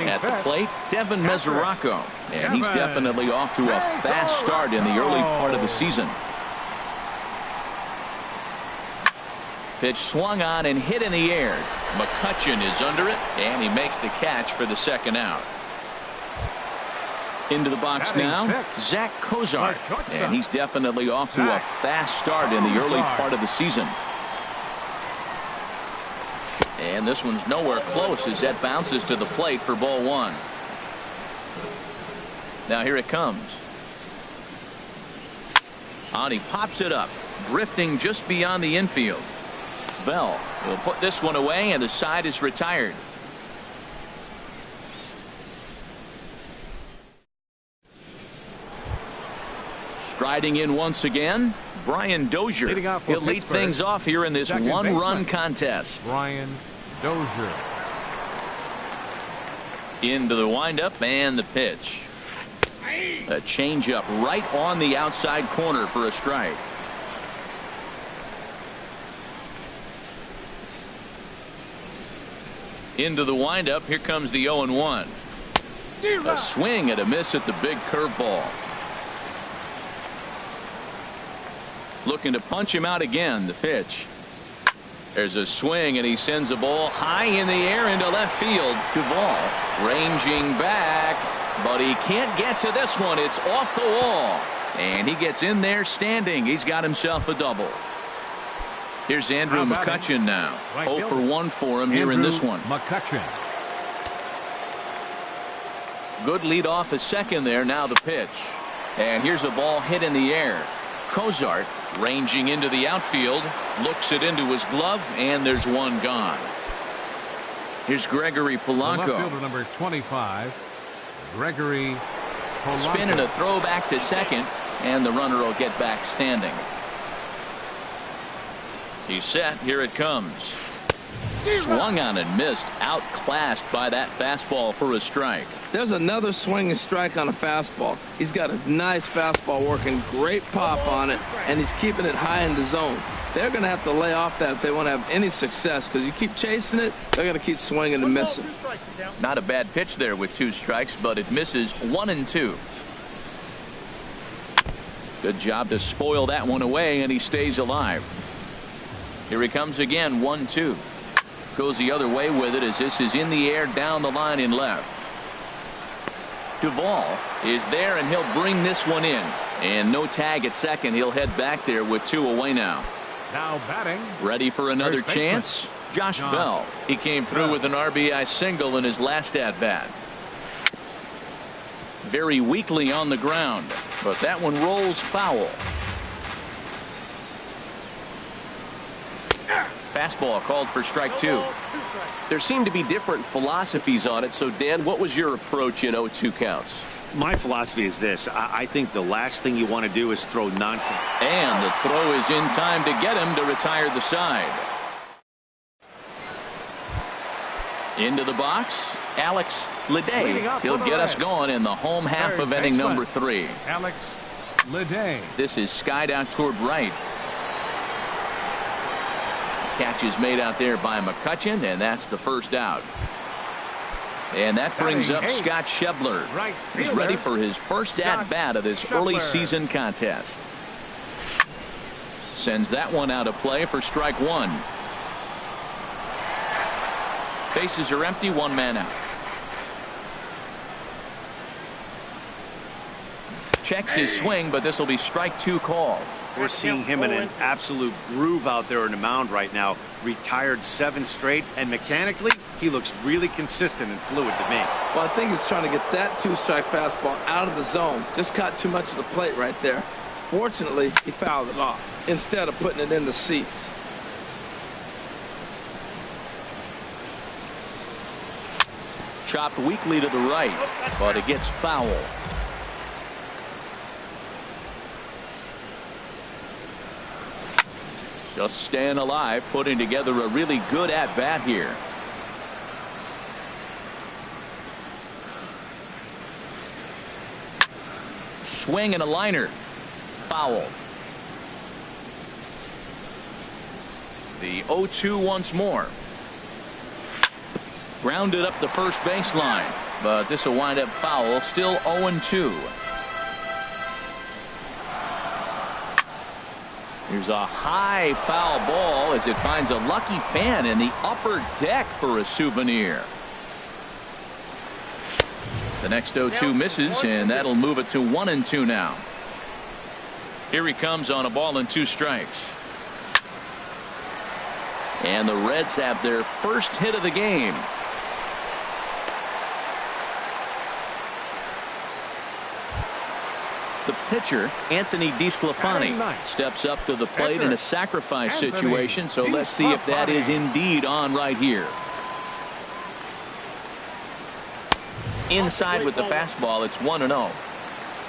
At the plate, Devin Mesoraco. And he's definitely off to a fast start in the early part of the season. Pitch swung on and hit in the air. McCutchen is under it, and he makes the catch for the second out. Into the box now, Zach Cozart. And he's definitely off to a fast start in the early part of the season. And this one's nowhere close as that bounces to the plate for ball one. Now here it comes. And he pops it up, drifting just beyond the infield. Bell will put this one away, and the side is retired. Striding in once again, Brian Dozier. He'll lead things off here in this one-run contest. Brian Dozier. Into the windup and the pitch. A changeup right on the outside corner for a strike. Into the windup. Here comes the 0-1. A swing and a miss at the big curveball. Looking to punch him out again. The pitch. There's a swing, and he sends a ball high in the air into left field. Duvall ranging back, but he can't get to this one. It's off the wall, and he gets in there standing. He's got himself a double. Here's Andrew McCutchen now. 0 for 1 for him here in this one. McCutchen. Good lead off a second there. Now the pitch. And here's a ball hit in the air. Cozart ranging into the outfield. Looks it into his glove, and there's one gone. Here's Gregory Polanco. Left fielder number 25. Gregory Polanco. Spinning a throw back to second, and the runner will get back standing. He's set. Here it comes. Swung on and missed. Outclassed by that fastball for a strike. There's another swing and strike on a fastball. He's got a nice fastball working, great pop on it, and he's keeping it high in the zone. They're going to have to lay off that if they want to have any success, because you keep chasing it, they're going to keep swinging and missing. Not a bad pitch there with 2 strikes, but it misses 1 and 2. Good job to spoil that one away, and he stays alive. Here he comes again. 1-2. Goes the other way with it as this is in the air down the line in left. Duvall is there, and he'll bring this one in. And no tag at second. He'll head back there with 2 away now. Now batting. Ready for another chance. Josh Bell. He came through with an RBI single in his last at bat. Very weakly on the ground, but that one rolls foul. Fastball called for strike 2. There seem to be different philosophies on it. So, Dan, what was your approach in 0-2 counts? My philosophy is this. I think the last thing you want to do is throw non. And the throw is in time to get him to retire the side. Into the box, Alex Leday. He'll get us going in the home half of inning number 3. Alex Leday. This is skied out toward right. Catch is made out there by McCutchen, and that's the first out. And that brings up Scott Schebler. He's ready for his first at-bat of this early season contest. Sends that one out of play for strike 1. Bases are empty, 1 man out. Checks his swing, but this will be strike 2 call. We're seeing him in an absolute groove out there in the mound right now. Retired 7 straight, and mechanically, he looks really consistent and fluid to me. Well, I think he's trying to get that 2-strike fastball out of the zone. Just caught too much of the plate right there. Fortunately, he fouled it off instead of putting it in the seats. Chopped weakly to the right, but it gets foul. Just staying alive, putting together a really good at-bat here. Swing and a liner. Foul. The 0-2 once more. Grounded up the first baseline. but this will wind up foul. Still 0-2. Here's a high foul ball as it finds a lucky fan in the upper deck for a souvenir. The next 0-2 misses, and that'll move it to 1-2 now. Here he comes on a ball and 2 strikes. And the Reds have their first hit of the game. The pitcher, Anthony DeSclafani, steps up to the plate in a sacrifice situation, so let's see if that is indeed on right here. Inside with the fastball, it's 1-0.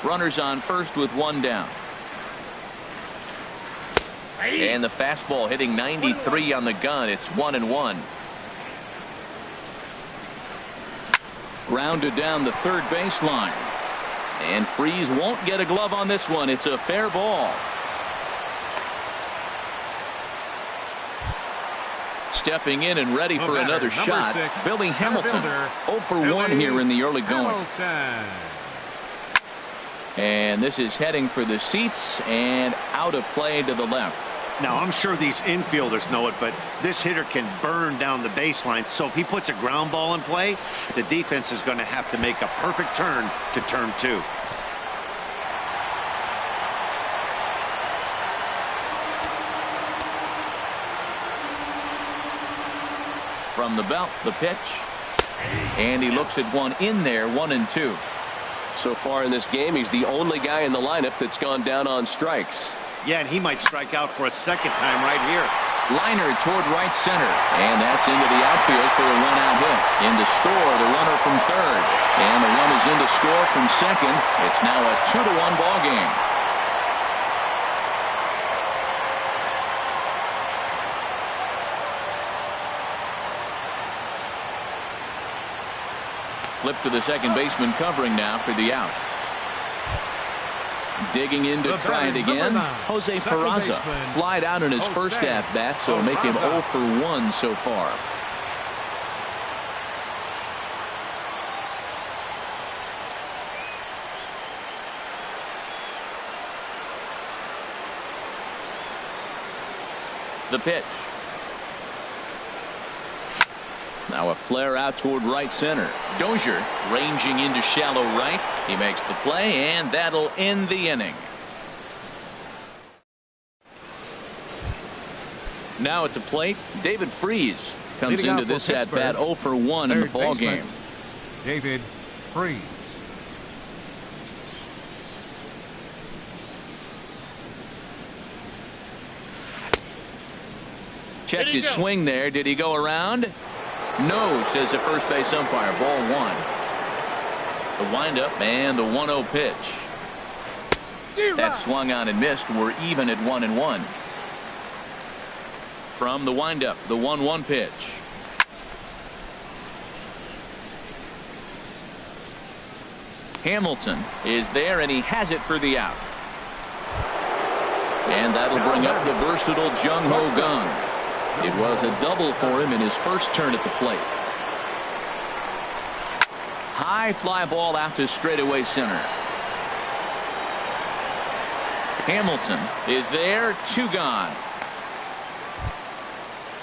Runners on first with 1 down. And the fastball hitting 93 on the gun. It's 1-1. Grounded down the third baseline. And Freese won't get a glove on this one. It's a fair ball. Stepping in and ready for another shot, Billy Hamilton. 0 for 1 here in the early going. And this is heading for the seats and out of play to the left. Now, I'm sure these infielders know it, but this hitter can burn down the baseline. So if he puts a ground ball in play, the defense is going to have to make a perfect turn to turn 2. From the belt, the pitch. And he looks at one in there, 1-2. So far in this game, he's the only guy in the lineup that's gone down on strikes. Yeah, and he might strike out for a second time right here. Liner toward right center, and that's into the outfield for a 1-out hit. In to score, the runner from third, and the run is in to score from second. It's now a 2-1 ball game. Flip to the second baseman covering now for the out. Digging in to try it again, Jose Peraza. Flied out in his first at-bat, so make him 0 for 1 so far. The pitch. Now a flare out toward right center. Dozier ranging into shallow right. He makes the play, and that'll end the inning. Now at the plate, David Freese comes into this at bat 0 for 1 in the ball game. David Freese. Checked his swing there. Did he go around? No, says the first base umpire. Ball 1. The windup and the 1-0 pitch. That swung on and missed. We're even at 1-1. From the windup, the 1-1 pitch. Hamilton is there, and he has it for the out. And that'll bring up the versatile Jung Ho Kang. It was a double for him in his first turn at the plate. High fly ball out to straightaway center. Hamilton is there, 2 gone.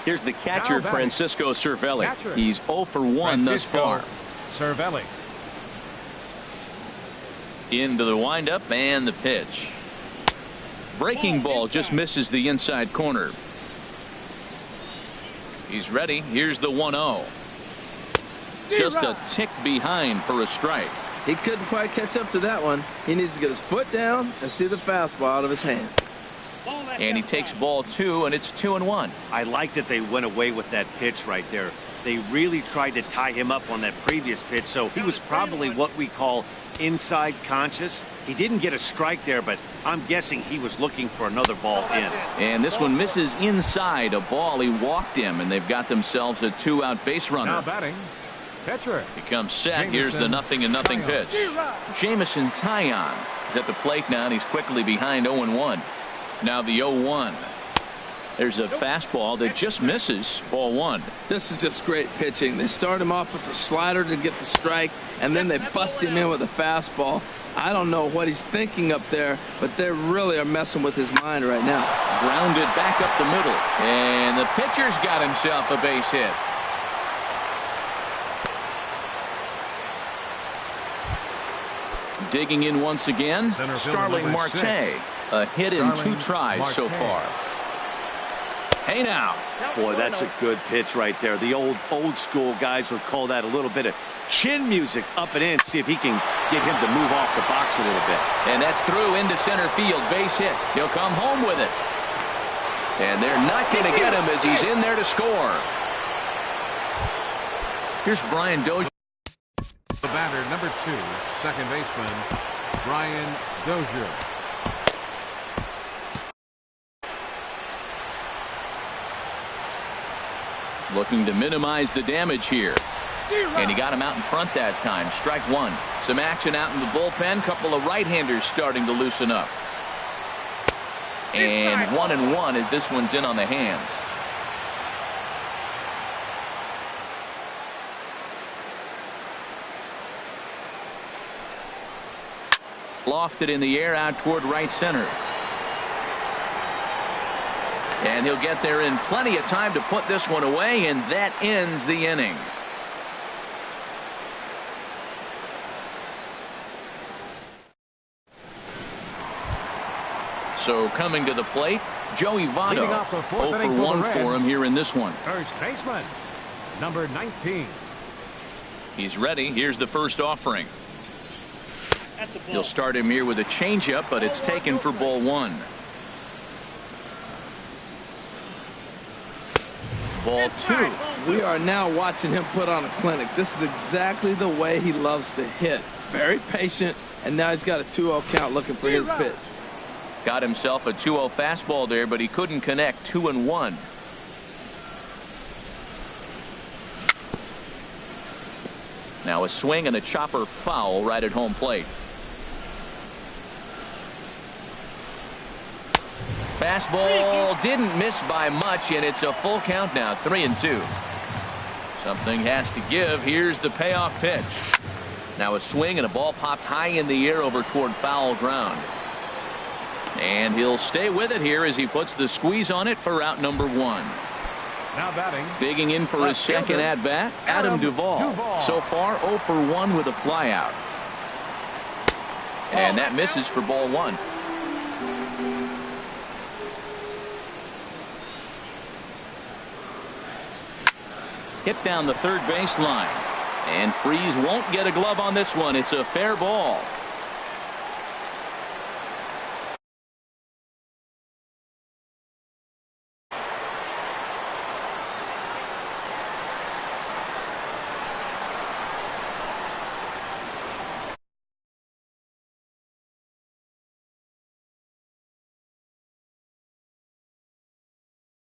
Here's the catcher, Francisco Cervelli. He's 0 for 1 thus far. Cervelli. Into the windup and the pitch. Breaking ball just misses the inside corner. He's ready. Here's the 1-0. Just a tick behind for a strike. He couldn't quite catch up to that one. He needs to get his foot down and see the fastball out of his hand. And he takes ball 2, and it's 2-1. I like that they went away with that pitch right there. They really tried to tie him up on that previous pitch, so he was probably what we call inside conscious. He didn't get a strike there, but I'm guessing he was looking for another ball in. And this one misses inside a ball. He walked him, and they've got themselves a 2-out base runner. Now batting, pitcher. He comes set. Here's the 0-0 pitch. Jamison Taillon is at the plate now, and he's quickly behind 0-1. Now the 0-1. There's a fastball that just misses. Ball 1. This is just great pitching. They start him off with the slider to get the strike, and then they bust him in with a fastball. I don't know what he's thinking up there, but they really are messing with his mind right now. Grounded back up the middle, and the pitcher's got himself a base hit. Digging in once again, Center fielder Starling number Marte. 6. A hit in 2 Starling tries so Marte. far. Hey now. Boy, that's a good pitch right there. The old school guys would call that a little bit of chin music up and in. See if he can get him to move off the box a little bit. And that's through into center field. Base hit. He'll come home with it. And they're not going to get him as he's in there to score. Here's Brian Dozier. The batter, number 2, second baseman, Brian Dozier. Looking to minimize the damage here. And he got him out in front that time. Strike 1. Some action out in the bullpen. Couple of right-handers starting to loosen up. And 1-1 as this one's in on the hands. Lofted in the air out toward right center. And he'll get there in plenty of time to put this one away, and that ends the inning. So coming to the plate, Joey Votto. Leading off the 4th 0 inning for for 1 the for him Reds. here in this one. First baseman, number 19. He's ready. Here's the first offering. He'll start him here with a changeup, but it's taken for ball 1. Ball 2. We are now watching him put on a clinic. This is exactly the way he loves to hit. Very patient, and now he's got a 2-0 count looking for his pitch. Got himself a 2-0 fastball there, but he couldn't connect. 2-1. Now a swing and a chopper foul right at home plate. Fastball didn't miss by much, and it's a full count now. 3-2. Something has to give. Here's the payoff pitch. Now a swing and a ball popped high in the air over toward foul ground. And he'll stay with it here as he puts the squeeze on it for out number 1. Now batting. Digging in for his second at bat, Adam Duvall. So far 0 for 1 with a flyout. And that misses for ball 1. Hit down the third base line. And Freese won't get a glove on this one. It's a fair ball.